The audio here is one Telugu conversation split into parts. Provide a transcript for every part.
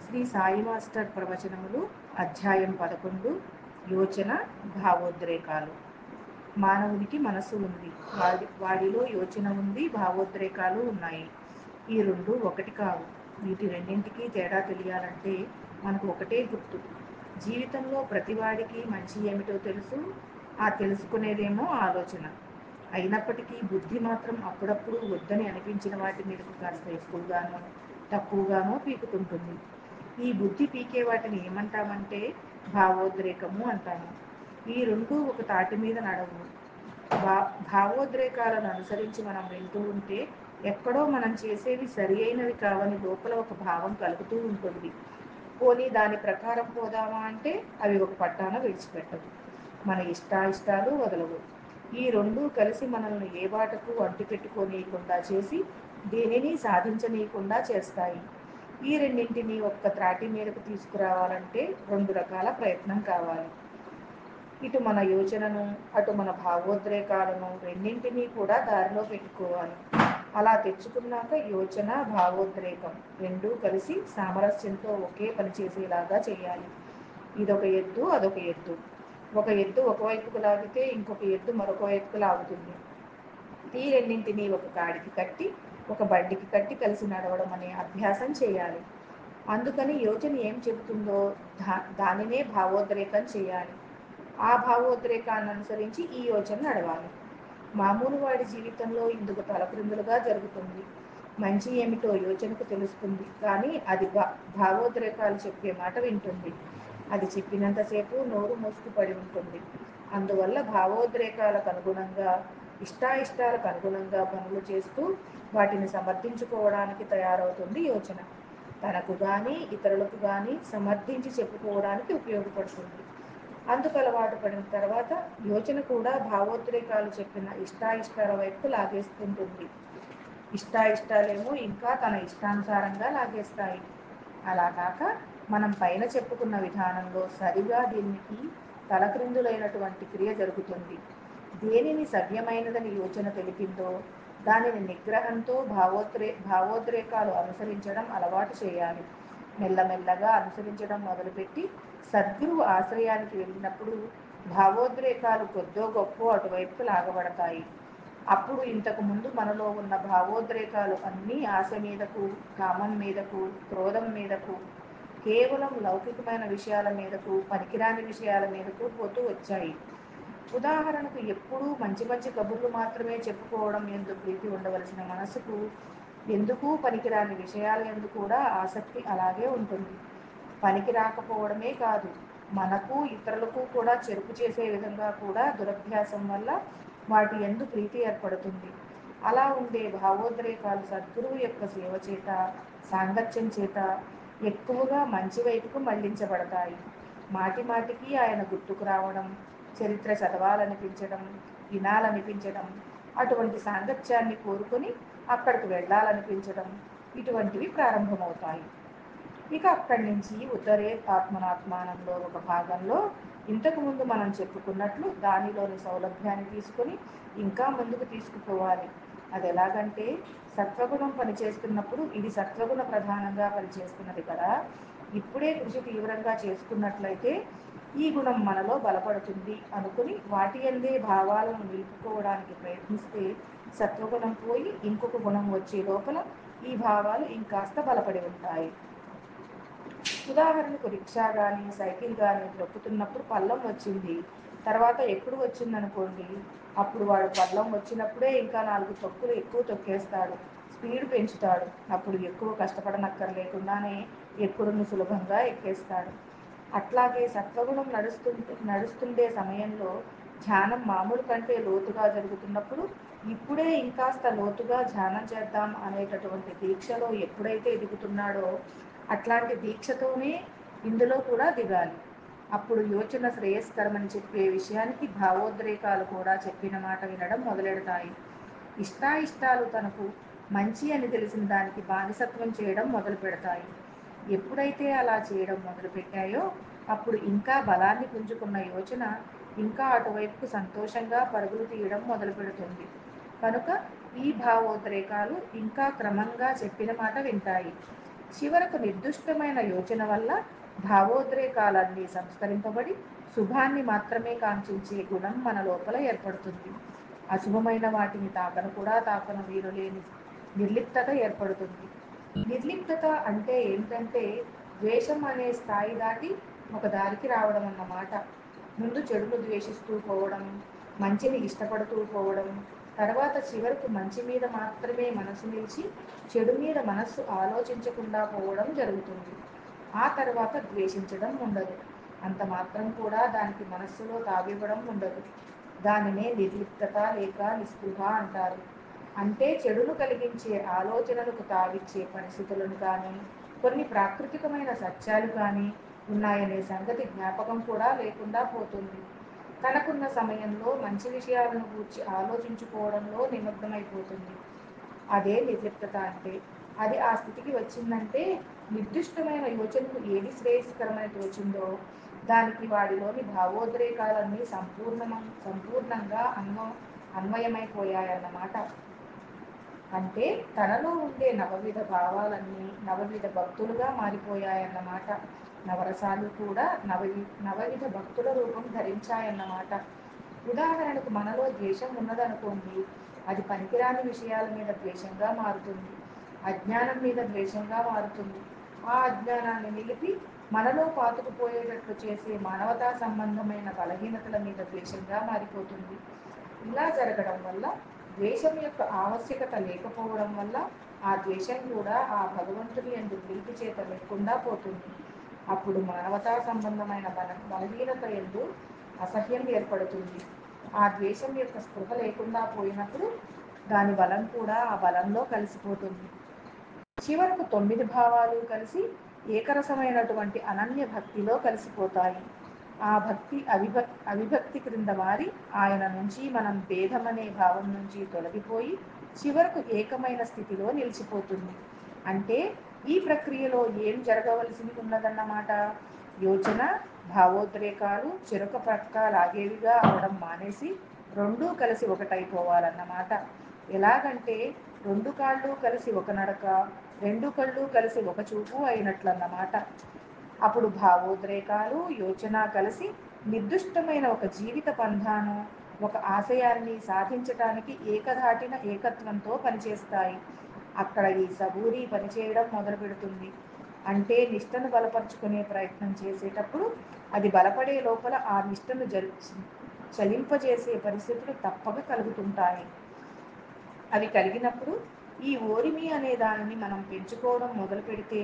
శ్రీ సాయి మాస్టర్ ప్రవచనములు అధ్యాయం 11 యోచన భావోద్రేకాలు. మానవునికి మనస్సు ఉంది, వాడిలో యోచన ఉంది, భావోద్రేకాలు ఉన్నాయి. ఈ రెండు ఒకటి కావు. వీటి రెండింటికి తేడా తెలియాలంటే మనకు ఒకటే గుర్తు. జీవితంలో ప్రతివాడికి మంచి ఏమిటో తెలుసు, ఆ తెలుసుకునేదేమో ఆలోచన. అయినప్పటికీ బుద్ధి మాత్రం అప్పుడప్పుడు వద్దని అనిపించిన వాటి మీదకు కాస్త ఎక్కువగానో తక్కువగానో పీకుతుంటుంది. ఈ బుద్ధి పీకే వాటిని ఏమంటామంటే భావోద్రేకము అంటాము. ఈ రెండు ఒక తాటి మీద నడవు. భావోద్రేకాలను అనుసరించి మనం వెళ్తూ ఉంటే ఎక్కడో మనం చేసేవి సరి అయినవి కావని లోపల ఒక భావం కలుగుతూ ఉంటుంది. పోనీ దాని ప్రకారం పోదామా అంటే అవి ఒక పట్టాన విడిచిపెట్టవు. మన ఇష్టాయిష్టాలు వదలవు. ఈ రెండూ కలిసి మనల్ని ఏ బాటకు అంటి పెట్టుకోనీయకుండా చేసి దేనిని సాధించనీయకుండా చేస్తాయి. ఈ రెండింటినీ ఒక్క త్రాటి మీదకు తీసుకురావాలంటే రెండు రకాల ప్రయత్నం కావాలి. ఇటు మన యోచనను, అటు మన భావోద్రేకాలను రెండింటినీ కూడా దారిలో పెట్టుకోవాలి. అలా తెచ్చుకున్నాక యోచన, భావోద్రేకం రెండూ కలిసి సామరస్యంతో ఒకే పని చేసేలాగా చేయాలి. ఇదొక ఎద్దు, అదొక ఎద్దు. ఒక ఎద్దు ఒకవైపుకు లాగితే ఇంకొక ఎద్దు మరొక వైపుకు లాగుతుంది. ఈ రెండింటినీ ఒక కాడికి కట్టి, ఒక బండికి కట్టి కలిసి నడవడం అనే అభ్యాసం చేయాలి. అందుకని యోచన ఏం చెబుతుందో దానినే భావోద్రేకం చేయాలి. ఆ భావోద్రేకాన్ని అనుసరించి ఈ యోచన నడవాలి. మామూలు వాడి జీవితంలో ఇందుకు తలక్రిందులుగా జరుగుతుంది. మంచి ఏమిటో యోచనకు తెలుస్తుంది, కానీ అది భావోద్రేకాలు చెప్పే మాట వింటుంది. అది చెప్పినంతసేపు నోరు మూసుకు పడి ఉంటుంది. అందువల్ల భావోద్రేకాలకు అనుగుణంగా, ఇష్టాయిష్టాలకు అనుగుణంగా పనులు చేస్తూ వాటిని సమర్థించుకోవడానికి తయారవుతుంది యోచన. తనకు గాని ఇతరులకు గాని సమర్థించి చెప్పుకోవడానికి ఉపయోగపడుతుంది. అందుకు అలవాటు పడిన తర్వాత యోచన కూడా భావోద్రేకాలు చెప్పిన ఇష్టాయిష్టాల వైపు లాగేస్తుంటుంది. ఇష్టాయిష్టాలేమో ఇంకా తన ఇష్టానుసారంగా లాగేస్తాయి. అలా కాక మనం పైన చెప్పుకున్న విధానంలో సరిగా దీనికి తలక్రిందులైనటువంటి క్రియ జరుగుతుంది. దేనిని సవ్యమైనదని యోచన తెలిపిందో దానిని నిగ్రహంతో భావోద్రేకాలు అనుసరించడం అలవాటు చేయాలి. మెల్లమెల్లగా అనుసరించడం మొదలుపెట్టి సద్గురువు ఆశ్రయానికి వెళ్ళినప్పుడు భావోద్రేకాలు కొద్దో గొప్పో అటువైపుకు లాగబడతాయి. అప్పుడు ఇంతకు ముందు మనలో ఉన్న భావోద్రేకాలు అన్నీ ఆశ మీదకు, కామం మీదకు, క్రోధం మీదకు, కేవలం లౌకికమైన విషయాల మీదకు, పనికిరాని విషయాల మీదకు పోతూ వచ్చాయి. ఉదాహరణకు ఎప్పుడూ మంచి మంచి కబుర్లు మాత్రమే చెప్పుకోవడం ఎందు ప్రీతి ఉండవలసిన మనసుకు ఎందుకు పనికిరాని విషయాల యందు కూడా ఆసక్తి అలాగే ఉంటుంది. పనికి రాకపోవడమే కాదు, మనకు ఇతరులకు కూడా చెరుపు చేసే విధంగా కూడా దురభ్యాసం వల్ల వాటి యందు ప్రీతి ఏర్పడుతుంది. అలా ఉండే భావోద్రేకాలు సద్గురువు యొక్క సేవ చేత, సాంగత్యం చేత ఎక్కువగా మంచి వైపుకు మళ్లించబడతాయి. మాటి మాటికి ఆయన గుర్తుకు రావడం, చరిత్ర చదవాలనిపించడం, వినాలనిపించడం, అటువంటి సాంగత్యాన్ని కోరుకొని అక్కడికి వెళ్ళాలనిపించడం, ఇటువంటివి ప్రారంభమవుతాయి. ఇక అక్కడి నుంచి ఉత్తరే ఆత్మనాత్మానంలో ఒక భాగంలో ఇంతకుముందు మనం చెప్పుకున్నట్లు దానిలోని సౌలభ్యాన్ని తీసుకుని ఇంకా ముందుకు తీసుకుపోవాలి. అది ఎలాగంటే సత్వగుణం పనిచేస్తున్నప్పుడు ఇది సత్వగుణ ప్రధానంగా పనిచేస్తున్నది కదా, ఇప్పుడే కృషి తీవ్రంగా చేసుకున్నట్లయితే ఈ గుణం మనలో బలపడుతుంది అనుకుని వాటి యందే భావాలను నిలుపుకోవడానికి ప్రయత్నిస్తే సత్వగుణం పోయి ఇంకొక గుణం వచ్చే లోపల ఈ భావాలు ఇంకాస్త బలపడి ఉంటాయి. ఉదాహరణకు రిక్షా కానీ సైకిల్ కానీ తొక్కుతున్నప్పుడు పల్లం వచ్చింది, తర్వాత ఎప్పుడు వచ్చిందనుకోండి, అప్పుడు వాడు పల్లం వచ్చినప్పుడే ఇంకా 4 తొక్కులు ఎక్కువ తొక్కేస్తాడు, స్పీడ్ పెంచుతాడు. అప్పుడు ఎక్కువ కష్టపడనక్కర్లేకుండానే ఎప్పుడును సులభంగా ఎక్కేస్తాడు. అట్లాగే సత్వగుణం నడుస్తుండే సమయంలో ధ్యానం మామూలు కంటే లోతుగా జరుగుతున్నప్పుడు ఇప్పుడే ఇంకాస్త లోతుగా ధ్యానం చేద్దాం అనేటటువంటి దీక్షలో ఎప్పుడైతే దిగుతున్నాడో అట్లాంటి దీక్షతోనే ఇందులో కూడా దిగాలి. అప్పుడు యోచన శ్రేయస్కరమని చెప్పే విషయానికి భావోద్రేకాలు కూడా చెప్పిన మాట వినడం మొదలెడతాయి. ఇష్టాయిష్టాలు తనకు మంచి అని తెలిసిన దానికి బానిసత్వం చేయడం మొదలు పెడతాయి. ఎప్పుడైతే అలా చేయడం మొదలుపెట్టాయో అప్పుడు ఇంకా బలాన్ని పుంజుకున్న యోచన ఇంకా అటువైపుకు సంతోషంగా పరుగులు తీయడం మొదలు పెడుతుంది. కనుక ఈ భావోద్రేకాలు ఇంకా క్రమంగా చెప్పిన మాట వింటాయి. చివరకు నిర్దుష్టమైన యోచన వల్ల భావోద్రేకాలన్నీ సంస్కరింపబడి శుభాన్ని మాత్రమే కాంక్షించే గుణం మన లోపల ఏర్పడుతుంది. అశుభమైన వాటిని తాకను కూడా తాకను వీరులేని నిర్లిప్తత ఏర్పడుతుంది. నిర్లిప్తత అంటే ఏంటంటే ద్వేషం అనే స్థాయి దాటి ఒక దారికి రావడం అన్నమాట. ముందు చెడును ద్వేషిస్తూ పోవడం, మంచిని ఇష్టపడుతూ పోవడం, తర్వాత చివరకు మంచి మీద మాత్రమే మనసు నిలిచి చెడు మీద మనస్సు ఆలోచించకుండా పోవడం జరుగుతుంది. ఆ తర్వాత ద్వేషించడం ఉండదు. అంత మాత్రం కూడా దానికి మనస్సులో తావివ్వడం ఉండదు. దానినే నిర్లిప్తత లేక నిస్పృహ అంటారు. అంటే చెడును కలిగించే ఆలోచనలకు తావిచ్చే పరిస్థితులను కానీ, కొన్ని ప్రాకృతికమైన సత్యాలు కానీ ఉన్నాయనే సంగతి జ్ఞాపకం కూడా లేకుండా పోతుంది. తనకున్న సమయంలో మంచి విషయాలను గూర్చి ఆలోచించుకోవడంలో నిమగ్నమైపోతుంది. అదే నిర్లిప్తత అంటే. అది ఆ స్థితికి వచ్చిందంటే నిర్దిష్టమైన యోచనకు ఏది శ్రేయస్కరమని తోచిందో దానికి వాడిలోని భావోద్రేకాలన్నీ సంపూర్ణంగా అన్వయమైపోయాయన్నమాట. అంటే తనలో ఉండే నవవిధ భావాలన్నీ నవవిధ భక్తులుగా మారిపోయాయన్నమాట. నవరసాలు కూడా నవవిధ భక్తుల రూపం ధరించాయన్నమాట. ఉదాహరణకు మనలో ద్వేషం ఉన్నదనుకోండి, అది పనికిరాని విషయాల మీద ద్వేషంగా మారుతుంది. అజ్ఞానం మీద ద్వేషంగా మారుతుంది. ఆ అజ్ఞానాన్ని నిలిపి మనలో పాతుకుపోయేటట్లు చేసే మానవతా సంబంధమైన బలహీనతల మీద ద్వేషంగా మారిపోతుంది. ఇలా జరగడం వల్ల ద్వేషం యొక్క ఆవశ్యకత లేకపోవడం వల్ల ఆ ద్వేషం కూడా ఆ భగవంతుని యందు ప్రీతి చేత లేకుండా పోతుంది. అప్పుడు మానవతా సంబంధమైన బలహీనత యందు అసహ్యం ఏర్పడుతుంది. ఆ ద్వేషం యొక్క స్పృహ లేకుండా పోయినప్పుడు దాని బలం కూడా ఆ బలంలో కలిసిపోతుంది. చివరకు 9 భావాలు కలిసి ఏకరసమైనటువంటి అనన్య భక్తిలో కలిసిపోతాయి. ఆ భక్తి అవిభక్తి క్రింద మారి ఆయన నుంచి మనం భేదమనే భావం నుంచి తొలగిపోయి చివరకు ఏకమైన స్థితిలో నిలిచిపోతుంది. అంటే ఈ ప్రక్రియలో ఏం జరగవలసి ఉన్నదన్నమాట. యోచన, భావోద్రేకాలు చెరొక ప్రక్క లాగేవిగా అవడం మానేసి రెండూ కలిసి ఒకటైపోవాలన్నమాట. ఎలాగంటే రెండు కాళ్ళు కలిసి ఒక నడక, రెండు కళ్ళు కలిసి ఒక చూపు అయినట్లన్నమాట. అప్పుడు భావోద్రేకాలు, యోచన కలిసి నిర్దిష్టమైన ఒక జీవిత పంథాను, ఒక ఆశయాన్ని సాధించటానికి ఏకధాటిన ఏకత్వంతో పనిచేస్తాయి. అక్కడ ఈ సబూరి పనిచేయడం మొదలు పెడుతుంది. అంటే నిష్టను బలపరుచుకునే ప్రయత్నం చేసేటప్పుడు అది బలపడే లోపల ఆ నిష్టను చలింపజేసే పరిస్థితులు తప్పక కలుగుతుంటాయి. అవి కలిగినప్పుడు ఈ ఓరిమి అనే దానిని మనం పెంచుకోవడం మొదలు పెడితే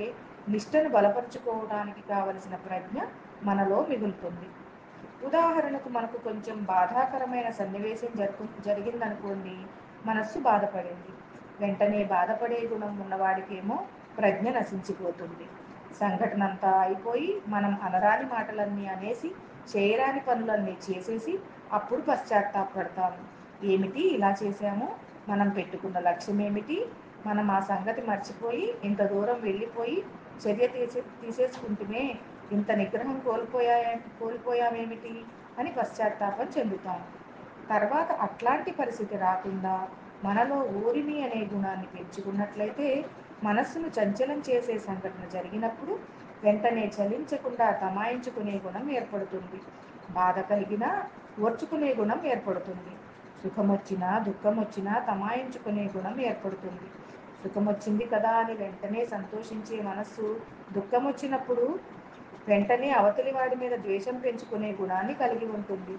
నిష్టను బలపరుచుకోవడానికి కావలసిన ప్రజ్ఞ మనలో మిగులుతుంది. ఉదాహరణకు మనకు కొంచెం బాధాకరమైన సన్నివేశం జరిగిందనుకోండి, మనస్సు బాధపడింది. వెంటనే బాధపడే గుణం ఉన్నవాడికేమో ప్రజ్ఞ నశించిపోతుంది. సంఘటన అంతా అయిపోయి మనం అనరాని మాటలన్నీ అనేసి చేయరాని పనులన్నీ చేసేసి అప్పుడు పశ్చాత్తాపడతాము. ఏమిటి ఇలా చేశాము, మనం పెట్టుకున్న లక్ష్యం ఏమిటి, మనం ఆ సంగతి మర్చిపోయి ఇంత దూరం వెళ్ళిపోయి చర్య తీసేసుకుంటూనే ఇంత నిగ్రహం కోల్పోయామేమిటి అని పశ్చాత్తాపం చెందుతాము. తర్వాత అట్లాంటి పరిస్థితి రాకుండా మనలో ఊరిమి అనే గుణాన్ని పెంచుకున్నట్లయితే మనస్సును చంచలం చేసే సంఘటన జరిగినప్పుడు వెంటనే చలించకుండా తమాయించుకునే గుణం ఏర్పడుతుంది. బాధ కలిగినా ఓర్చుకునే గుణం ఏర్పడుతుంది. సుఖమొచ్చినా దుఃఖమొచ్చినా తమాయించుకునే గుణం ఏర్పడుతుంది. సుఖమొచ్చింది కదా అని వెంటనే సంతోషించే మనస్సు దుఃఖమొచ్చినప్పుడు వెంటనే అవతలి వాడి మీద ద్వేషం పెంచుకునే గుణాన్ని కలిగి ఉంటుంది.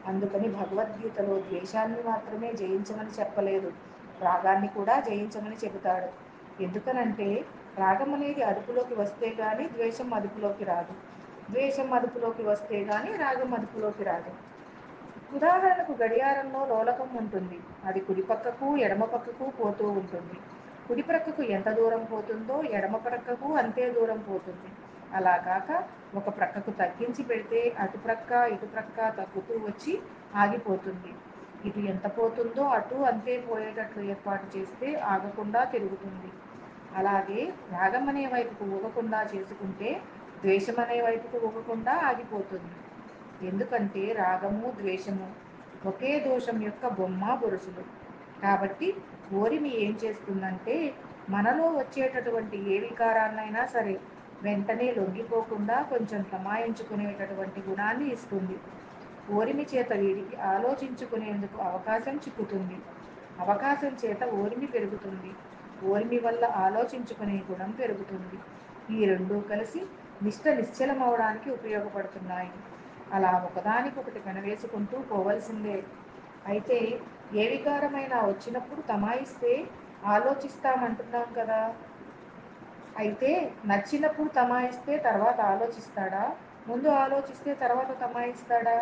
అందుకని భగవద్గీతలో ద్వేషాన్ని మాత్రమే జయించమని చెప్పలేదు, రాగాన్ని కూడా జయించమని చెబుతాడు. ఎందుకనంటే రాగం అనేది అదుపులోకి వస్తే గాని ద్వేషం అదుపులోకి రాదు, ద్వేషం అదుపులోకి వస్తే గాని రాగం అదుపులోకి రాదు. ఉదాహరణకు గడియారంలో లోలకం ఉంటుంది. అది కుడి పక్కకు ఎడమ పక్కకు పోతూ ఉంటుంది. కుడి ప్రక్కకు ఎంత దూరం పోతుందో ఎడమ ప్రక్కకు అంతే దూరం పోతుంది. అలా కాక ఒక ప్రక్కకు తగ్గించి పెడితే అటు ప్రక్క ఇటు ప్రక్క తగ్గుతూ వచ్చి ఆగిపోతుంది. ఇటు ఎంత పోతుందో అటు అంతే పోయేటట్లు ఏర్పాటు చేస్తే ఆగకుండా తిరుగుతుంది. అలాగే రాగం అనే వైపుకు ఊగకుండా చేసుకుంటే ద్వేషం అనే వైపుకు ఊగకుండా ఆగిపోతుంది. ఎందుకంటే రాగము ద్వేషము ఒకే దోషం యొక్క బొమ్మ బొరుసులు. కాబట్టి ఓరిమి ఏం చేస్తుందంటే మనలో వచ్చేటటువంటి ఏ వికారాన్నైనా సరే వెంటనే లొంగిపోకుండా కొంచెం తమాయించుకునేటటువంటి గుణాన్ని ఇస్తుంది. ఓరిమి చేత వీడికి ఆలోచించుకునేందుకు అవకాశం చిక్కుతుంది. అవకాశం చేత ఓరిమి పెరుగుతుంది. ఓరిమి వల్ల ఆలోచించుకునే గుణం పెరుగుతుంది. ఈ రెండూ కలిసి నిష్ట నిశ్చలమవడానికి ఉపయోగపడుతున్నాయి. అలా ఒకదానికొకటి పెనవేసుకుంటూ పోవలసిందే. అయితే ఏ వికారమైనా వచ్చినప్పుడు తమాయిస్తే ఆలోచిస్తామంటున్నాం కదా. అయితే నచ్చినప్పుడు తమాయిస్తే తర్వాత ఆలోచిస్తాడా, ముందు ఆలోచిస్తే తర్వాత తమాయిస్తాడా?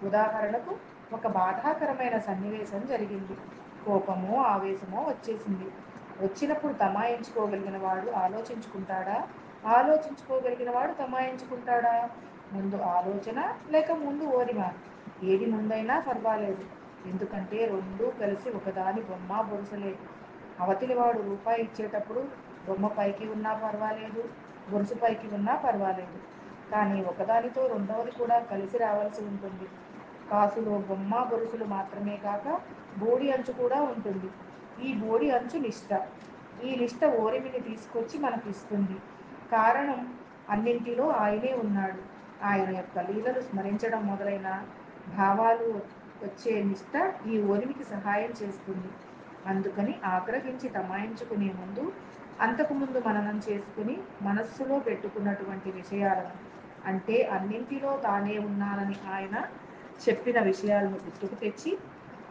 ఉదాహరణకు ఒక బాధాకరమైన సన్నివేశం జరిగింది. కోపమో ఆవేశమో వచ్చేసింది. వచ్చినప్పుడు తమాయించుకోగలిగిన వాడు ఆలోచించుకుంటాడా, ఆలోచించుకోగలిగిన వాడు తమాయించుకుంటాడా? ముందు ఆలోచన లేక ముందు ఓరిమ? ఏది ముందైనా పర్వాలేదు. ఎందుకంటే రెండూ కలిసి ఒకదాని బొమ్మ బొరుసలే. అవతలివాడు రూపాయి ఇచ్చేటప్పుడు బొమ్మ పైకి ఉన్నా పర్వాలేదు, గొలుసు పైకి ఉన్నా పర్వాలేదు. కానీ ఒకదానితో రెండవది కూడా కలిసి రావాల్సి ఉంటుంది. కాసులో బొమ్మ గొలుసులు మాత్రమే కాక బోడి అంచు కూడా ఉంటుంది. ఈ బోడి అంచు నిష్ట. ఈ నిష్ట ఓరిమిని తీసుకొచ్చి మనకు ఇస్తుంది. కారణం అన్నింటిలో ఆయనే ఉన్నాడు. ఆయన యొక్క లీలలు స్మరించడం మొదలైన భావాలు వచ్చే నిష్ట ఈ ఓరిమికి సహాయం చేస్తుంది. అందుకని ఆగ్రహించి తమాయించుకునే ముందు అంతకుముందు మననం చేసుకుని మనస్సులో పెట్టుకున్నటువంటి విషయాలను, అంటే అన్నింటిలో తానే ఉన్నానని ఆయన చెప్పిన విషయాలను గుర్తుకు తెచ్చి,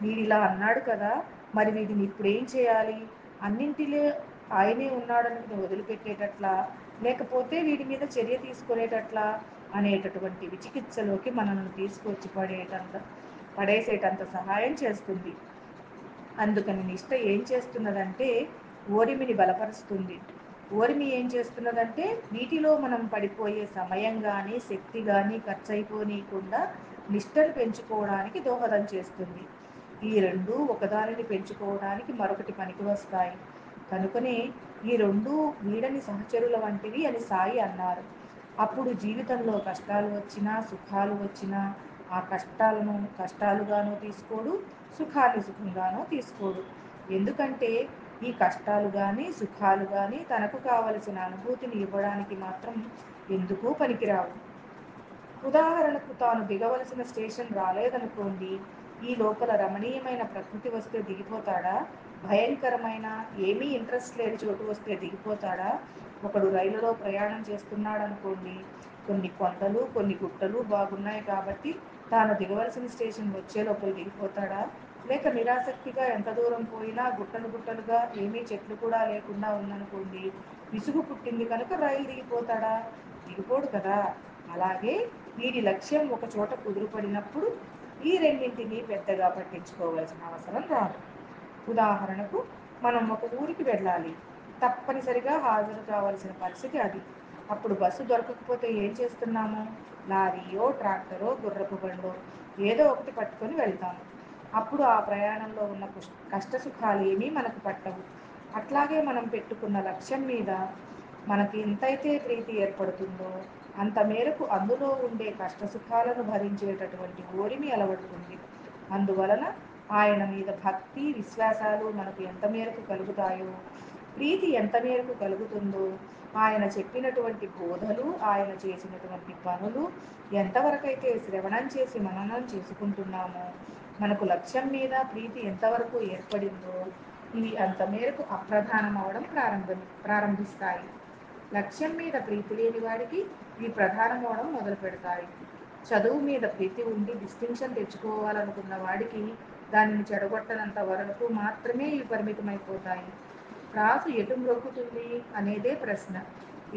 వీడిలా అన్నాడు కదా, మరి వీడిని ఇప్పుడేం చేయాలి, అన్నింటిలో ఆయనే ఉన్నాడని వదిలిపెట్టేటట్లా, లేకపోతే వీడి మీద చర్య తీసుకునేటట్లా అనేటటువంటి విచికిత్సలోకి మనల్ని తీసుకొచ్చి పడేసేటంత సహాయం చేస్తుంది. అందుకని నిష్ట ఏం చేస్తున్నదంటే ఓరిమిని బలపరుస్తుంది. ఓరిమి ఏం చేస్తున్నదంటే వీటిలో మనం పడిపోయే సమయం కానీ శక్తి కానీ ఖర్చు అయిపోనీయకుండా నిష్టను పెంచుకోవడానికి దోహదం చేస్తుంది. ఈ రెండు ఒకదానిని పెంచుకోవడానికి మరొకటి పనికి వస్తాయి. కనుకనే ఈ రెండు వీడని సహచరుల వంటివి అని సాయి అన్నారు. అప్పుడు జీవితంలో కష్టాలు వచ్చినా సుఖాలు వచ్చినా ఆ కష్టాలను కష్టాలుగానో తీసుకోడు, సుఖాన్ని సుఖంగానో తీసుకోడు. ఎందుకంటే ఈ కష్టాలు కానీ సుఖాలు కానీ తనకు కావలసిన అనుభూతిని ఇవ్వడానికి మాత్రం ఎందుకూ పనికిరావు. ఉదాహరణకు తాను దిగవలసిన స్టేషన్ రాలేదనుకోండి, ఈ లోపల రమణీయమైన ప్రకృతి వస్తే దిగిపోతాడా, భయంకరమైన ఏమీ ఇంట్రెస్ట్ లేని చోటు వస్తే దిగిపోతాడా? ఒకడు రైలులో ప్రయాణం చేస్తున్నాడనుకోండి, కొన్ని కొండలు కొన్ని గుట్టలు బాగున్నాయి కాబట్టి తాను దిగవలసిన స్టేషన్ వచ్చే లోపల దిగిపోతాడా? లేక నిరాసక్తిగా ఎంత దూరం పోయినా గుట్టలు గుట్టలుగా ఏమీ చెట్లు కూడా లేకుండా ఉందనుకోండి, విసుగు పుట్టింది కనుక రైలు దిగిపోతాడా? దిగిపోడు కదా. అలాగే వీడి లక్ష్యం ఒక చోట కుదురుపడినప్పుడు ఈ రెండింటినీ పెద్దగా పట్టించుకోవాల్సిన అవసరం రాదు. ఉదాహరణకు మనం ఒక ఊరికి వెళ్ళాలి, తప్పనిసరిగా హాజరు కావాల్సిన పరిస్థితి అది. అప్పుడు బస్సు దొరకకపోతే ఏం చేస్తున్నాము? లారీయో ట్రాక్టరో గుర్రపు బండో ఏదో ఒకటి పట్టుకొని వెళ్తాము. అప్పుడు ఆ ప్రయాణంలో ఉన్న కష్టసుఖాలు ఏమీ మనకు పట్టవు. అట్లాగే మనం పెట్టుకున్న లక్ష్యం మీద మనకి ఎంతైతే ప్రీతి ఏర్పడుతుందో అంత మేరకు అందులో ఉండే కష్టసుఖాలను భరించేటటువంటి ఓరిమి అలవడుతుంది. అందువలన ఆయన మీద భక్తి విశ్వాసాలు మనకు ఎంత మేరకు కలుగుతాయో, ప్రీతి ఎంత మేరకు కలుగుతుందో, ఆయన చెప్పినటువంటి బోధలు ఆయన చేసినటువంటి పనులు ఎంతవరకైతే శ్రవణం చేసి మననం చేసుకుంటున్నామో, మనకు లక్ష్యం మీద ప్రీతి ఎంతవరకు ఏర్పడిందో ఇవి అంత మేరకు అప్రధానం అవడం ప్రారంభిస్తాయి. లక్ష్యం మీద ప్రీతి లేని వాడికి ఇవి ప్రధానం అవడం మొదలు పెడతాయి. చదువు మీద ప్రీతి ఉండి డిస్టింక్షన్ తెచ్చుకోవాలనుకున్న వాడికి దానిని చెడగొట్టనంత వరకు మాత్రమే ఇవి పరిమితమైపోతాయి. రాసు ఎటు మ్రొక్కుతుంది అనేదే ప్రశ్న.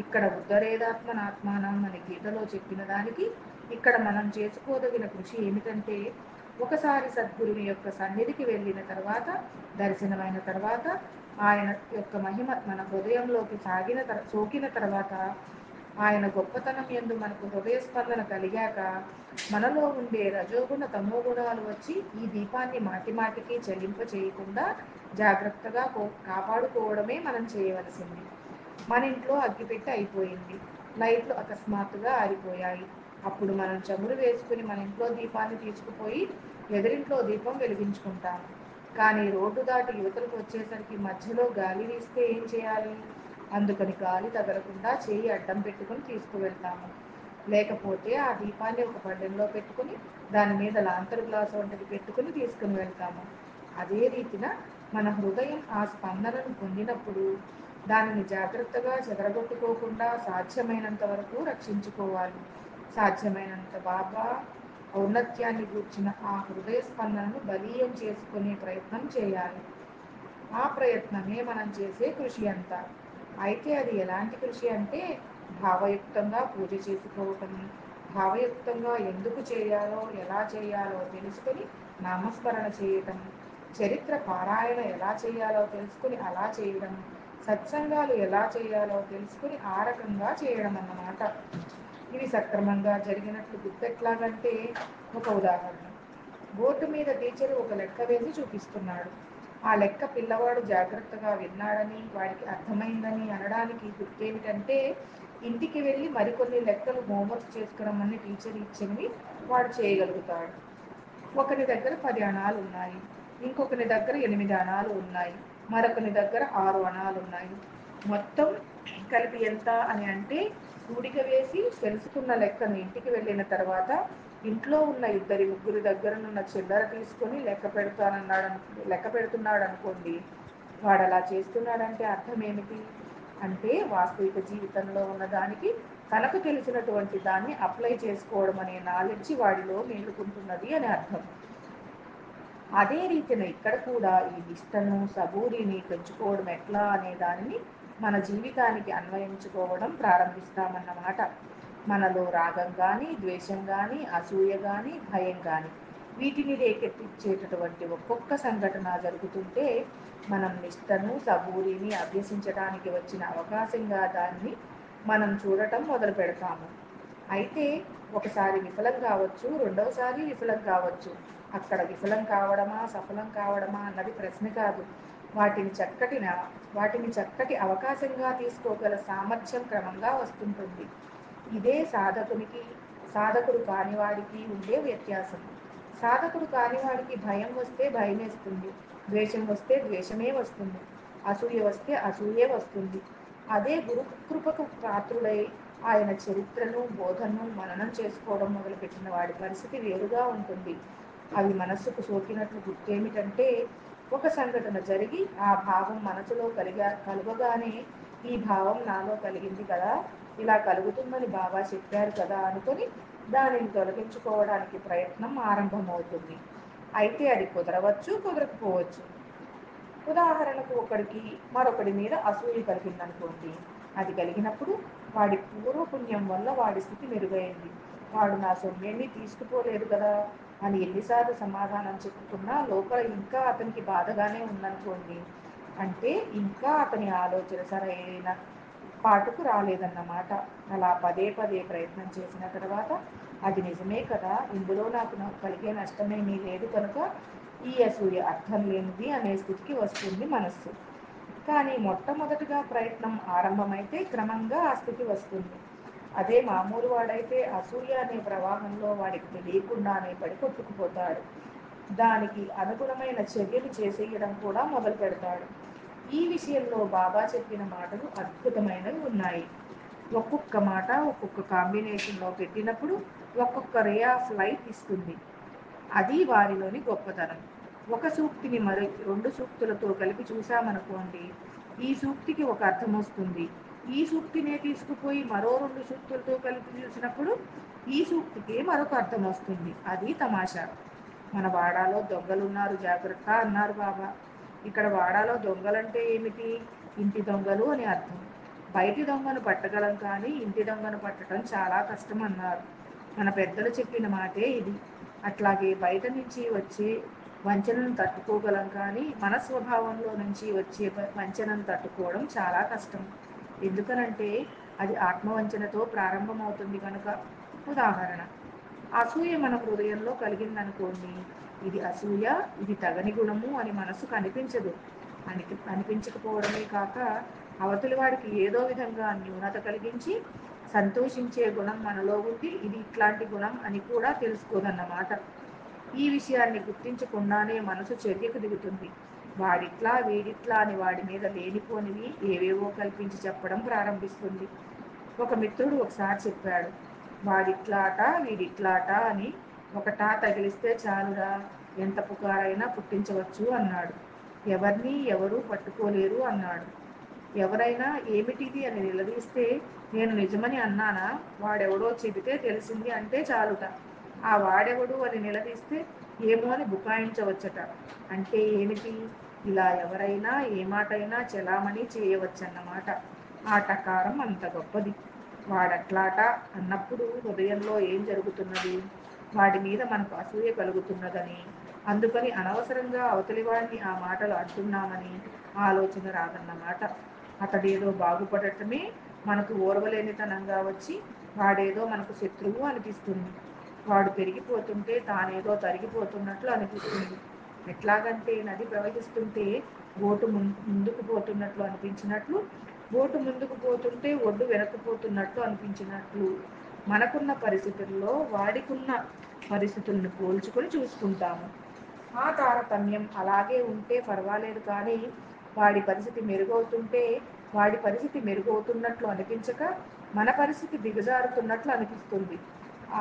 ఇక్కడ ఉద్ధరేదాత్మనాత్మానం అని గీతలో చెప్పిన దానికి ఇక్కడ మనం చేసుకోదగిన కృషి ఏమిటంటే, ఒకసారి సద్గురుని యొక్క సన్నిధికి వెళ్ళిన తర్వాత, దర్శనమైన తర్వాత, ఆయన యొక్క మహిమ మన హృదయంలోకి సోకిన తర్వాత, ఆయన గొప్పతనం యందు మనకు హృదయ స్పందన కలిగాక మనలో ఉండే రజోగుణ తమోగుణాలు వచ్చి ఈ దీపాన్ని మాటిమాటికి చెల్లింప చేయకుండా జాగ్రత్తగా కాపాడుకోవడమే మనం చేయవలసింది. మన ఇంట్లో అగ్గిపెట్టె అయిపోయింది, లైట్లు అకస్మాత్తుగా ఆరిపోయాయి. అప్పుడు మనం చమురు వేసుకుని మన ఇంట్లో దీపాన్ని తీసుకుపోయి ఎదురింట్లో దీపం వెలిగించుకుంటాము. కానీ రోడ్డు దాటి యువతలకు వచ్చేసరికి మధ్యలో గాలి వీస్తే ఏం చేయాలి? అందుకని గాలి తగలకుండా చేయి అడ్డం పెట్టుకుని తీసుకువెళ్తాము. లేకపోతే ఆ దీపాన్ని ఒక పళ్ళెంలో పెట్టుకుని దాని మీద లాంతరు గ్లాసు వంటిది పెట్టుకుని తీసుకుని వెళ్తాము. అదే రీతిన మన హృదయం ఆ స్పందనను పొందినప్పుడు దానిని జాగ్రత్తగా చెదరగొట్టుకోకుండా సాధ్యమైనంత వరకు రక్షించుకోవాలి. సాధ్యమైనంత బాగా ఔన్నత్యాన్ని గూర్చిన ఆ హృదయ స్పందనను బలీయం చేసుకునే ప్రయత్నం చేయాలి. ఆ ప్రయత్నమే మనం చేసే కృషి అంతా. అయితే అది ఎలాంటి కృషి అంటే భావయుక్తంగా పూజ చేసుకోవటం, భావయుక్తంగా ఎందుకు చేయాలో ఎలా చేయాలో తెలుసుకొని నామస్మరణ చేయటం, చరిత్ర పారాయణ ఎలా చేయాలో తెలుసుకుని అలా చేయడం, సత్సంగాలు ఎలా చేయాలో తెలుసుకుని ఆ రకంగా చేయడం అన్నమాట. ఇవి సక్రమంగా జరిగినట్లు గుర్తెట్లాగంటే ఒక ఉదాహరణ. బోర్డు మీద టీచరు ఒక లెక్క వేసి చూపిస్తున్నాడు. ఆ లెక్క పిల్లవాడు జాగ్రత్తగా విన్నాడని వాడికి అర్థమైందని అనడానికి గుర్తేమిటంటే ఇంటికి వెళ్ళి మరికొన్ని లెక్కలు హోంవర్క్ చేసుకురమ్మని టీచర్ ఇచ్చినవి వాడు చేయగలుగుతాడు. ఒకని దగ్గర 10 అణాలు ఉన్నాయి, ఇంకొకని దగ్గర 8 అణాలు ఉన్నాయి, మరొకని దగ్గర 6 అణాలు ఉన్నాయి. మొత్తం కలిపి ఎంత అని అంటే కూడిక వేసి తెలుసుకున్న లెక్కను ఇంటికి వెళ్ళిన తర్వాత ఇంట్లో ఉన్న ఇద్దరి ముగ్గురి దగ్గరనున్న చిల్లర తీసుకొని లెక్క పెడుతున్నాడు అనుకోండి. వాడు అలా చేస్తున్నాడంటే అర్థం ఏమిటి అంటే వాస్తవిక జీవితంలో ఉన్నదానికి తనకు తెలిసినటువంటి దాన్ని అప్లై చేసుకోవడం అనే నాలెడ్జ్ వాడిలో మేలుకుంటున్నది అని అర్థం. అదే రీతిన ఇక్కడ కూడా ఈ నిష్టను సబూరిని పెంచుకోవడం ఎట్లా అనే దానిని మన జీవితానికి అన్వయించుకోవడం ప్రారంభిస్తామన్నమాట. మనలో రాగం కానీ ద్వేషం కానీ అసూయ కానీ భయం కానీ వీటిని రేకెత్తించేటటువంటి ఒక్కొక్క సంఘటన జరుగుతుంటే మనం నిష్టను సబూరిని అభ్యసించడానికి వచ్చిన అవకాశంగా దాన్ని మనం చూడటం మొదలు పెడతాము. అయితే ఒకసారి విఫలం కావచ్చు, రెండవసారి విఫలం కావచ్చు. అక్కడ విఫలం కావడమా సఫలం కావడమా అన్నది ప్రశ్న కాదు. వాటిని చక్కటి అవకాశంగా తీసుకోగల సామర్థ్యం క్రమంగా వస్తుంటుంది. ఇదే సాధకుడు కానివాడికి ఉండే వ్యత్యాసం. సాధకుడు కానివాడికి భయం వస్తే భయమేస్తుంది, ద్వేషం వస్తే ద్వేషమే వస్తుంది, అసూయ వస్తే అసూయే వస్తుంది. అదే గురుకృపకు పాత్రుడై ఆయన చరిత్రను బోధనను మననం చేసుకోవడం మొదలుపెట్టిన వాడి పరిస్థితి వేరుగా ఉంటుంది. అవి మనస్సుకు సోకినట్లు గుర్తేమిటంటే ఒక సంఘటన జరిగి ఆ భావం మనసులో కలుగగానే ఈ భావం నాలో కలిగింది కదా, ఇలా కలుగుతుందని బాబా చెప్పారు కదా అనుకొని దానిని తొలగించుకోవడానికి ప్రయత్నం ఆరంభమవుతుంది. అయితే అది కుదరవచ్చు, కుదరకపోవచ్చు. ఉదాహరణకు ఒకడికి మరొకడి మీద అసూయ కలిగిందనుకోండి. అది కలిగినప్పుడు వాడి పూర్వపుణ్యం వల్ల వాడి స్థితి మెరుగైంది. వాడు నా సొమ్మేమీ తీసుకుపోలేదు కదా అని ఎన్నిసార్లు సమాధానం చెప్పుకున్నా లోపల ఇంకా అతనికి బాధగానే ఉందనుకోండి. అంటే ఇంకా అతని ఆలోచన సరైన పాటుకు రాలేదన్నమాట. అలా పదే పదే ప్రయత్నం చేసిన తర్వాత అది నిజమే కదా, ఇందులో నాకు కలిగే నష్టమేమీ లేదు కనుక ఈ అసూయ అర్థం లేనిది అనే స్థితికి వస్తుంది మనస్సు. కానీ మొట్టమొదటిగా ప్రయత్నం ఆరంభమైతే క్రమంగా ఆ స్థితి వస్తుంది. అదే మామూలు వాడైతే అసూయ అనే ప్రవాహంలో వాడికి తెలియకుండానే పడి కొట్టుకుపోతాడు. దానికి అనుగుణమైన చర్యలు చేసేయడం కూడా మొదలు పెడతాడు. ఈ విషయంలో బాబా చెప్పిన మాటలు అద్భుతమైనవి ఉన్నాయి. ఒక్కొక్క మాట ఒక్కొక్క కాంబినేషన్లో పెట్టినప్పుడు ఒక్కొక్క రే ఆఫ్ లైట్ ఇస్తుంది. అది వారిలోని గొప్పతనం. ఒక సూక్తిని మరి 2 సూక్తులతో కలిపి చూశామనుకోండి, ఈ సూక్తికి ఒక అర్థం వస్తుంది. ఈ సూక్తినే తీసుకుపోయి మరో 2 సూక్తులతో కలిపి చూసినప్పుడు ఈ సూక్తికి మరొక అర్థం వస్తుంది. అది తమాషా. మన వాడాలో దొంగలున్నారు జాగ్రత్త అన్నారు బాబా. ఇక్కడ వాడాలో దొంగలంటే ఏమిటి? ఇంటి దొంగలు అని అర్థం. బయటి దొంగను పట్టగలం కానీ ఇంటి దొంగను పట్టడం చాలా కష్టం అన్నారు. మన పెద్దలు చెప్పిన మాటే ఇది. అట్లాగే బయట నుంచి వచ్చే వంచనను తట్టుకోగలం కానీ మన స్వభావంలో నుంచి వచ్చే వంచనను తట్టుకోవడం చాలా కష్టం. ఎందుకనంటే అది ఆత్మవంచనతో ప్రారంభమవుతుంది కనుక. ఉదాహరణ, అసూయ మన హృదయంలో కలిగిందనుకోండి. ఇది అసూయ, ఇది తగని గుణము అని మనసుకు అనిపించకపోవడమే కాక అవతలి వాడికి ఏదో విధంగా న్యూనత కలిగించి సంతోషించే గుణం మనలో ఉండి ఇది ఇట్లాంటి గుణం అని కూడా తెలుసుకోదన్నమాట. ఈ విషయాన్ని గుర్తించకుండానే మనసు చర్యకు దిగుతుంది. వాడిట్లా వీడిట్లా అని వాడి మీద లేనిపోనివి ఏవేవో కల్పించి చెప్పడం ప్రారంభిస్తుంది. ఒక మిత్రుడు ఒకసారి చెప్పాడు, వాడిట్లాట వీడిట్లాట అని ఒకటా తగిలిస్తే చాలురా, ఎంత పుకారైనా పుట్టించవచ్చు అన్నాడు. ఎవరినీ ఎవరూ పట్టుకోలేరు అన్నాడు. ఎవరైనా ఏమిటిది అని నిలదీస్తే నేను నిజమని అన్నానా, వాడెవడో చెబితే తెలిసింది అంటే చాలుట. ఆ వాడెవడు అని నిలదీస్తే ఏమో అని బుకాయించవచ్చట. అంటే ఏమిటి? ఇలా ఎవరైనా ఏ మాటైనా చెలామణి చేయవచ్చన్నమాట. ఆ టకారం అంత గొప్పది. వాడట్లాట అన్నప్పుడు హృదయంలో ఏం జరుగుతున్నది? వాడి మీద మనకు అసూయ కలుగుతున్నదని, అందుకని అనవసరంగా అవతలివాడిని ఆ మాటలు అంటున్నామని ఆలోచన రాదన్నమాట. అతడేదో బాగుపడటమే మనకు ఓర్వలేనితనంగా వచ్చి వాడేదో మనకు శత్రువు అనిపిస్తుంది. వాడు పెరిగిపోతుంటే తానేదో తరిగిపోతున్నట్లు అనిపిస్తుంది. ఎట్లాగంటే నది ప్రవహిస్తుంటే బోటు ముందుకు పోతున్నట్లు అనిపించినట్లు, బోటు ముందుకు పోతుంటే ఒడ్డు వెనక్కిపోతున్నట్లు అనిపించినట్లు మనకున్న పరిస్థితుల్లో వాడికున్న పరిస్థితులను పోల్చుకొని చూసుకుంటాము. ఆ తారతమ్యం అలాగే ఉంటే పర్వాలేదు, కానీ వాడి పరిస్థితి మెరుగవుతుంటే వాడి పరిస్థితి మెరుగవుతున్నట్లు అనిపించక మన పరిస్థితి దిగజారుతున్నట్లు అనిపిస్తుంది.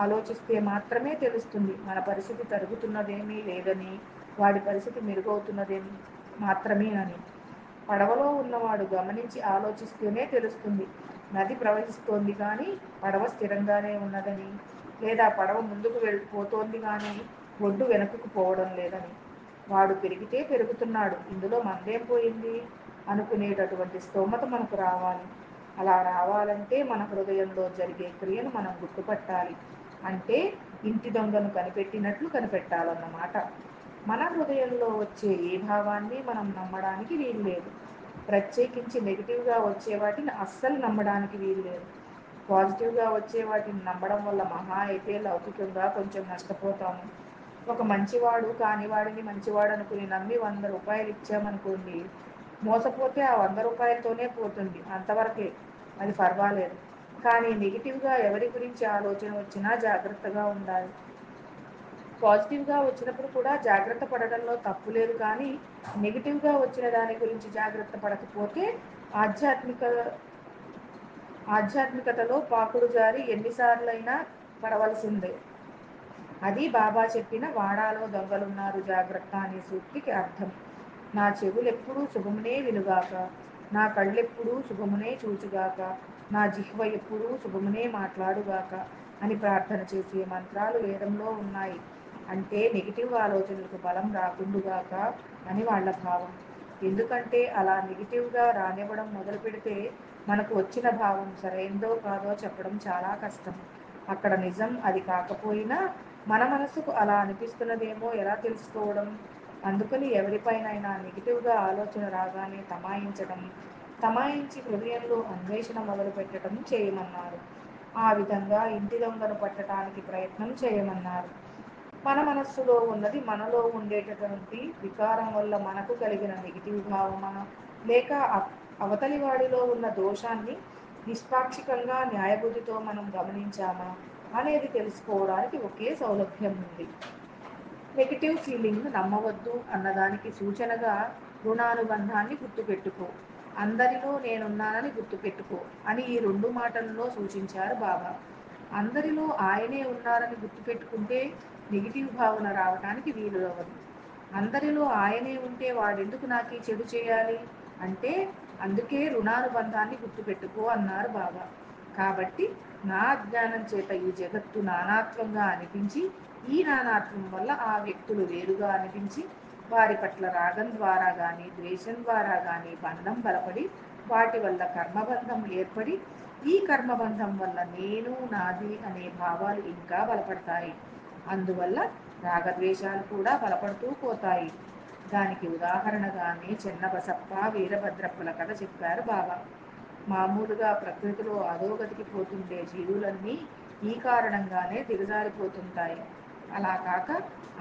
ఆలోచిస్తే మాత్రమే తెలుస్తుంది మన పరిస్థితి తరుగుతున్నదేమీ లేదని, వాడి పరిస్థితి మెరుగవుతున్నదేమి మాత్రమేనని. పడవలో ఉన్నవాడు గమనించి ఆలోచిస్తేనే తెలుస్తుంది నది ప్రవహిస్తోంది కానీ పడవ స్థిరంగానే ఉన్నదని, లేదా పడవ ముందుకు పోతోంది కానీ ఒడ్డు వెనుకకు పోవడం లేదని. వాడు పెరిగితే పెరుగుతున్నాడు, ఇందులో మందేం పోయింది అనుకునేటటువంటి స్తోమత మనకు రావాలి. అలా రావాలంటే మన హృదయంలో జరిగే క్రియను మనం గుర్తుపట్టాలి. అంటే ఇంటి దొంగను కనిపెట్టినట్లు కనిపెట్టాలన్నమాట. మన హృదయంలో వచ్చే ఏ భావాన్ని మనం నమ్మడానికి వీల్లేదు. ప్రత్యేకించి నెగిటివ్గా వచ్చే వాటిని అస్సలు నమ్మడానికి వీల్లేదు. పాజిటివ్గా వచ్చే వాటిని నమ్మడం వల్ల మహా అయితే లౌకికంగా కొంచెం నష్టపోతాము. ఒక మంచివాడు కానివాడిని మంచివాడు అనుకుని నమ్మి 100 రూపాయలు ఇచ్చామనుకోండి, మోసపోతే ఆ 100 రూపాయలతోనే పోతుంది, అంతవరకే, అది పర్వాలేదు. కానీ నెగిటివ్గా ఎవరి గురించి ఆలోచన వచ్చినా జాగ్రత్తగా ఉండాలి. పాజిటివ్గా వచ్చినప్పుడు కూడా జాగ్రత్త పడడంలో తప్పు లేదు, కానీ నెగిటివ్గా వచ్చిన దాని గురించి జాగ్రత్త పడకపోతే ఆధ్యాత్మిక ఆధ్యాత్మికతలో పాకుడు జారి ఎన్నిసార్లైనా పడవలసిందే. అది బాబా చెప్పిన వాడాలో దొంగలున్నారు జాగ్రత్త అనే సూక్తికి అర్థం. నా చెవులెప్పుడూ శుభమునే వినుగాక, నా కళ్ళెప్పుడూ శుభమునే చూచుగాక, నా జిహ్వ ఎప్పుడూ శుభమునే మాట్లాడుగాక అని ప్రార్థన చేసే మంత్రాలు వేదంలో ఉన్నాయి. అంటే నెగిటివ్ ఆలోచనలకు బలం రాకుండుగాక అని వాళ్ళ భావం. ఎందుకంటే అలా నెగిటివ్గా రానివ్వడం మొదలు పెడితే మనకు వచ్చిన భావం సరైందో కాదో చెప్పడం చాలా కష్టం. అక్కడ నిజం అది కాకపోయినా మన మనసుకు అలా అనిపిస్తున్నదేమో ఎలా తెలుసుకోవడం? అందుకని ఎవరిపైనైనా నెగిటివ్గా ఆలోచన రాగానే తమాయించడం, తమాయించి హృదయంలో అన్వేషణ మొదలు పెట్టడం చేయమన్నారు. ఆ విధంగా ఇంటి దొంగను పట్టడానికి ప్రయత్నం చేయమన్నారు. మన మనస్సులో ఉన్నది మనలో ఉండేటటువంటి వికారం వల్ల మనకు కలిగిన నెగిటివ్ భావమా, లేక అవతలి వాడిలో ఉన్న దోషాన్ని నిష్పాక్షికంగా న్యాయబుద్ధితో మనం గమనించామా అనేది తెలుసుకోవడానికి ఒకే సౌలభ్యం ఉంది. నెగిటివ్ ఫీలింగ్ నమ్మవద్దు అన్నదానికి సూచనగా రుణానుబంధాన్ని గుర్తుపెట్టుకో, అందరిలో నేనున్నానని గుర్తుపెట్టుకో అని ఈ 2 మాటల్లో సూచించారు బాబా. అందరిలో ఆయనే ఉన్నారని గుర్తుపెట్టుకుంటే నెగిటివ్ భావన రావటానికి వీలు అవ్వదు. అందరిలో ఆయనే ఉంటే వాడెందుకు నాకు ఈ చెడు చేయాలి అంటే, అందుకే రుణానుబంధాన్ని గుర్తుపెట్టుకో అన్నారు బాబా. కాబట్టి నా అజ్ఞానం చేత ఈ జగత్తు నానాత్వంగా అనిపించి, ఈ నానాత్వం వల్ల ఆ వ్యక్తులు వేరుగా అనిపించి, వారి పట్ల రాగం ద్వారా కానీ ద్వేషం ద్వారా కానీ బంధం బలపడి, వాటి వల్ల కర్మబంధం ఏర్పడి, ఈ కర్మబంధం వల్ల నేను నాది అనే భావాలు ఇంకా బలపడతాయి. అందువల్ల రాగద్వేషాలు కూడా బలపడుతూ పోతాయి. దానికి ఉదాహరణగానే చెన్నబసప్ప వీరభద్రప్పల కథ చెప్పారు బాబా. మామూలుగా ప్రకృతిలో అధోగతికి పోతుండే జీవులన్నీ ఈ కారణంగానే దిగజారిపోతుంటాయి. అలా కాక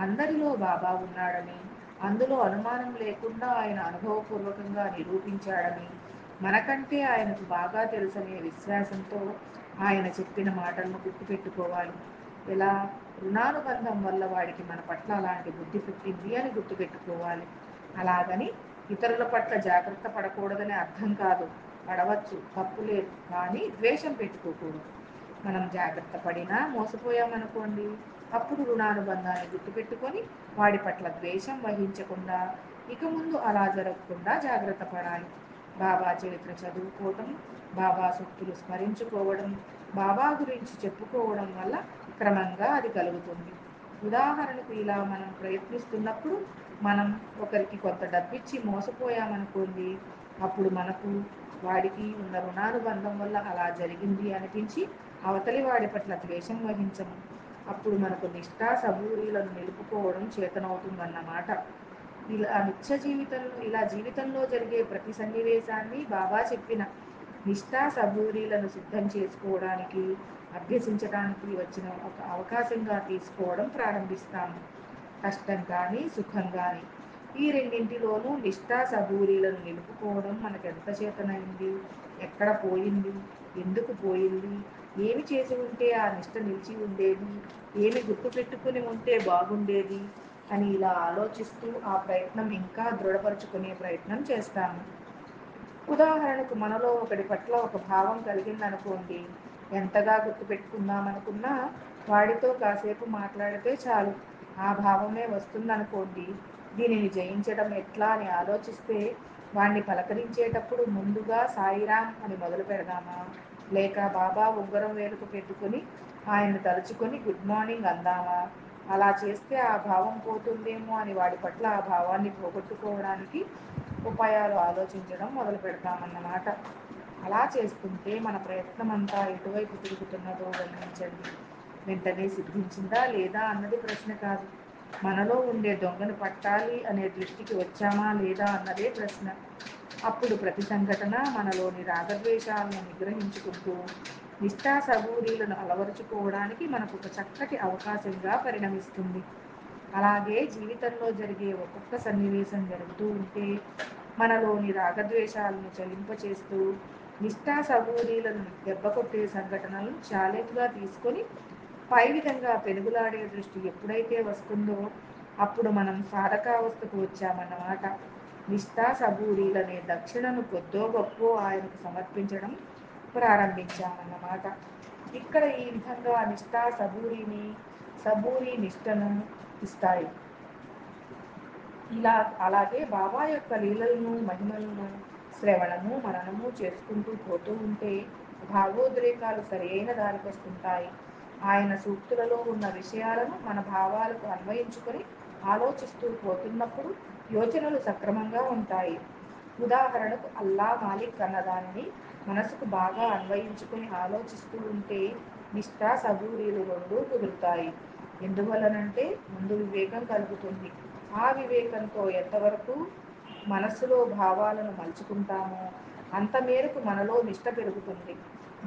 అందరిలో బాబా ఉన్నాడని, అందులో అనుమానం లేకుండా ఆయన అనుభవపూర్వకంగా నిరూపించాడని, మనకంటే ఆయనకు బాగా తెలుసనే విశ్వాసంతో ఆయన చెప్పిన మాటలను గుర్తుపెట్టుకోవాలి. ఎలా? రుణానుబంధం వల్ల వాడికి మన పట్ల అలాంటి బుద్ధి పుట్టింది అని గుర్తుపెట్టుకోవాలి. అలాగని ఇతరుల పట్ల జాగ్రత్త పడకూడదని అర్థం కాదు. పడవచ్చు, తప్పు లేదు. కానీ ద్వేషం పెట్టుకోకూడదు. మనం జాగ్రత్త పడినా మోసపోయామనుకోండి, అప్పుడు రుణానుబంధాన్ని గుర్తుపెట్టుకొని వాడి పట్ల ద్వేషం వహించకుండా ఇక ముందు అలా జరగకుండా జాగ్రత్త పడాలి. బాబా చరిత్ర చదువుకోవడం, బాబా సూక్తులు స్మరించుకోవడం, బాబా గురించి చెప్పుకోవడం వల్ల క్రమంగా అది కలుగుతుంది. ఉదాహరణకు ఇలా మనం ప్రయత్నిస్తున్నప్పుడు మనం ఒకరికి కొంత డబ్బిచ్చి మోసపోయామనుకోండి, అప్పుడు మనకు వాడికి ఉన్న రుణానుబంధం వల్ల అలా జరిగింది అనిపించి అవతలి వాడి పట్ల ద్వేషం వహించము. అప్పుడు మనకు నిష్ఠా సబూరీలను నిలుపుకోవడం చేతనవుతుందన్నమాట. ఇలా జీవితంలో జరిగే ప్రతి సన్నివేశాన్ని బాబా చెప్పిన నిష్ఠా సబూరీలను సిద్ధం చేసుకోవడానికి, అభ్యసించడానికి వచ్చిన ఒక అవకాశంగా తీసుకోవడం ప్రారంభిస్తాము. కష్టం కానీ సుఖం కానీ ఈ రెండింటిలోనూ నిష్ఠా సబూరీలను నిలుపుకోవడం మనకెంత చేతనైంది? ఎక్కడ పోయింది? ఎందుకు పోయింది? ఏమి చేసి ఉంటే ఆ నిష్ఠ నిలిచి ఉండేది? ఏమి గుర్తుపెట్టుకుని ఉంటే బాగుండేది అని ఇలా ఆలోచిస్తూ ఆ ప్రయత్నం ఇంకా దృఢపరుచుకునే ప్రయత్నం చేస్తాము. ఉదాహరణకు మనలో ఒకడి పట్ల ఒక భావం కలిగిందనుకోండి, ఎంతగా గుర్తుపెట్టుకుందామనుకున్నా వాడితో కాసేపు మాట్లాడితే చాలు ఆ భావమే వస్తుందనుకోండి. దీనిని జయించడం ఎట్లా అని ఆలోచిస్తే వాణ్ణి పలకరించేటప్పుడు ముందుగా సాయిరాం అని మొదలు పెడదామా, లేక బాబా ఉంగరం వేలుకు పెట్టుకుని ఆయన్ని తలుచుకొని గుడ్ మార్నింగ్ అందామా? అలా చేస్తే ఆ భావం పోతుందేమో అని వాడి పట్ల ఆ భావాన్ని పోగొట్టుకోవడానికి ఉపాయాలు ఆలోచించడం మొదలు పెడతామన్నమాట. అలా చేస్తుంటే మన ప్రయత్నం అంతా ఎటువైపు తిరుగుతున్నదో గమనించండి. వెంటనే సిద్ధించిందా లేదా అన్నది ప్రశ్న కాదు. మనలో ఉండే దొంగను పట్టాలి అనే దృష్టికి వచ్చామా లేదా అన్నదే ప్రశ్న. అప్పుడు ప్రతి సంఘటన మనలోని రాగద్వేషాలను నిగ్రహించుకుంటూ నిష్ఠా సబూరీలను అలవరుచుకోవడానికి మనకు ఒక చక్కటి అవకాశంగా పరిణమిస్తుంది. అలాగే జీవితంలో జరిగే ఒక్కొక్క సన్నివేశం జరుగుతూ ఉంటే మనలోని రాగద్వేషాలను చలింపచేస్తూ నిష్ఠా సబూరీలను దెబ్బకొట్టే సంఘటనలను ఛాలెంజ్గా తీసుకొని పై విధంగా పెనుగులాడే దృష్టి ఎప్పుడైతే వస్తుందో అప్పుడు మనం సాధకావస్థకు వచ్చామన్నమాట. నిష్ఠా సబూరీలనే దక్షిణను కొద్దో గొప్పో ఆయనకు సమర్పించడం ప్రారంభించామన్నమాట. ఇక్కడ ఈ విధంగా నిష్ఠా సబూరీ నిష్టను ఇస్తాయి. అలాగే బాబా యొక్క లీలలను మహిమలను శ్రవణము మననము చేసుకుంటూ పోతూ ఉంటే భావోద్రేకాలు సరైన దారికొస్తుంటాయి. ఆయన సూక్తులలో ఉన్న విషయాలను మన భావాలకు అన్వయించుకొని ఆలోచిస్తూ పోతున్నప్పుడు యోచనలు సక్రమంగా ఉంటాయి. ఉదాహరణకు అల్లా మాలిక్ అన్నదానిని మనసుకు బాగా అన్వయించుకొని ఆలోచిస్తూ ఉంటే నిష్ఠా సబూరీలు రెండూ కుదురుతాయి. ఎందువలనంటే ముందు వివేకం కలుగుతుంది. ఆ వివేకంతో ఎంతవరకు మనస్సులో భావాలను మలుచుకుంటామో అంత మేరకు మనలో నిష్ఠ పెరుగుతుంది.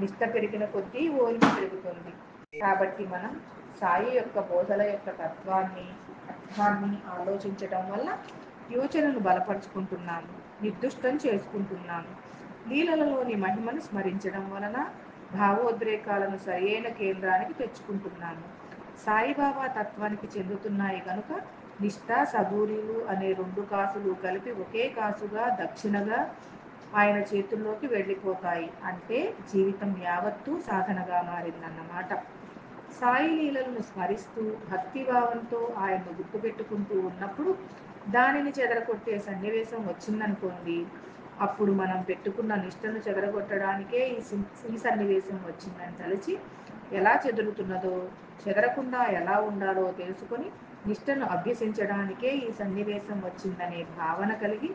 నిష్ఠ పెరిగిన కొద్దీ ఓర్మి పెరుగుతుంది. కాబట్టి మనం సాయి యొక్క బోధల యొక్క తత్వాన్ని, అర్థాన్ని ఆలోచించటం వల్ల యోచనను బలపరుచుకుంటున్నాము, నిర్దుష్టం చేసుకుంటున్నాము. లీలలలోని మహిమను స్మరించడం వలన భావోద్రేకాలను సరియైన కేంద్రానికి తెచ్చుకుంటున్నాము. సాయిబాబా తత్వానికి చెందుతున్నాయి కనుక నిష్ఠా సబూరీలు అనే రెండు కాసులు కలిపి ఒకే కాసుగా దక్షిణగా ఆయన చేతుల్లోకి వెళ్ళిపోతాయి. అంటే జీవితం యావత్తూ సాధనగా మారిందన్నమాట. సాయి లీలలను స్మరిస్తూ భక్తిభావంతో ఆయన్ను గుర్తుపెట్టుకుంటూ ఉన్నప్పుడు దానిని చెదరగొట్టే సన్నివేశం వచ్చిందనుకోండి, అప్పుడు మనం పెట్టుకున్న నిష్టను చెదరగొట్టడానికే ఈ సన్నివేశం వచ్చిందని తలచి ఎలా చెదురుతున్నదో, చెదరకుండా ఎలా ఉండాలో తెలుసుకొని నిష్టను అభ్యసించడానికే ఈ సన్నివేశం వచ్చిందనే భావన కలిగి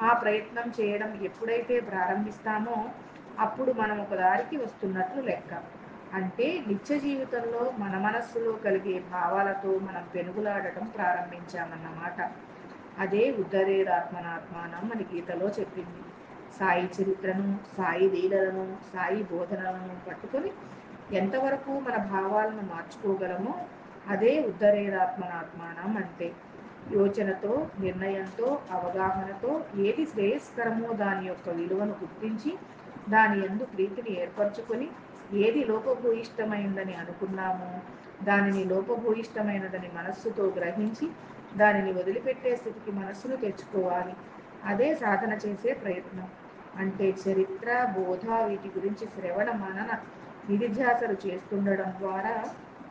ఆ ప్రయత్నం చేయడం ఎప్పుడైతే ప్రారంభిస్తామో అప్పుడు మనం ఒక దారికి వస్తున్నట్లు లెక్క. అంటే నిత్య జీవితంలో మన మనస్సులో కలిగే భావాలతో మనం పెనుగులాడటం ప్రారంభించామన్నమాట. అదే ఉద్ధరేదాత్మనాత్మానం అని గీతలో చెప్పింది. సాయి చరిత్రను, సాయి లీలలను, సాయి బోధనలను పట్టుకొని ఎంతవరకు మన భావాలను మార్చుకోగలమో అదే ఉద్ధరేదాత్మనాత్మానం అంటే. యోచనతో, నిర్ణయంతో, అవగాహనతో ఏది శ్రేయస్కరమో దాని యొక్క విలువను గుర్తించి దాని యందు ప్రీతిని ఏర్పరచుకొని ఏది లోపభూయిష్టమైందని అనుకున్నామో దానిని లోపభూయిష్టమైనదని మనస్సుతో గ్రహించి దానిని వదిలిపెట్టే స్థితికి మనస్సును తెచ్చుకోవాలి. అదే సాధన చేసే ప్రయత్నం. అంటే చరిత్ర, బోధ వీటి గురించి శ్రవణ మనన నిధిధ్యాసలు చేస్తుండడం ద్వారా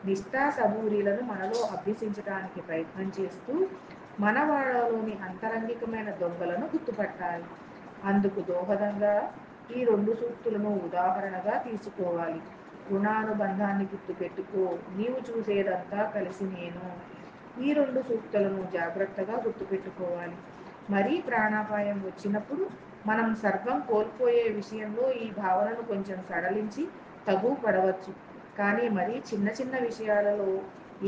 నిష్ఠా సబూరీలను మనలో అభ్యసించడానికి ప్రయత్నం చేస్తూ మన వాళ్ళలోని అంతరంగికమైన దొంగలను గుర్తుపట్టాలి. అందుకు దోహదంగా ఈ 2 సూక్తులను ఉదాహరణగా తీసుకోవాలి. రుణానుబంధాన్ని గుర్తుపెట్టుకో, నీవు చూసేదంతా కలిసి నేను. ఈ 2 సూక్తులను జాగ్రత్తగా గుర్తుపెట్టుకోవాలి. మరీ ప్రాణాపాయం వచ్చినప్పుడు మనం సర్వం కోల్పోయే విషయంలో ఈ భావనను కొంచెం సడలించి తగు పడవచ్చు. కానీ మరీ చిన్న చిన్న విషయాలలో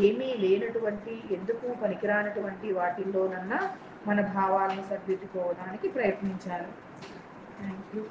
ఏమీ లేనటువంటి, ఎందుకు పనికిరానటువంటి వాటిల్లోనన్నా మన భావాలను సర్దిద్దుకోవడానికి ప్రయత్నించాలి. Thank you.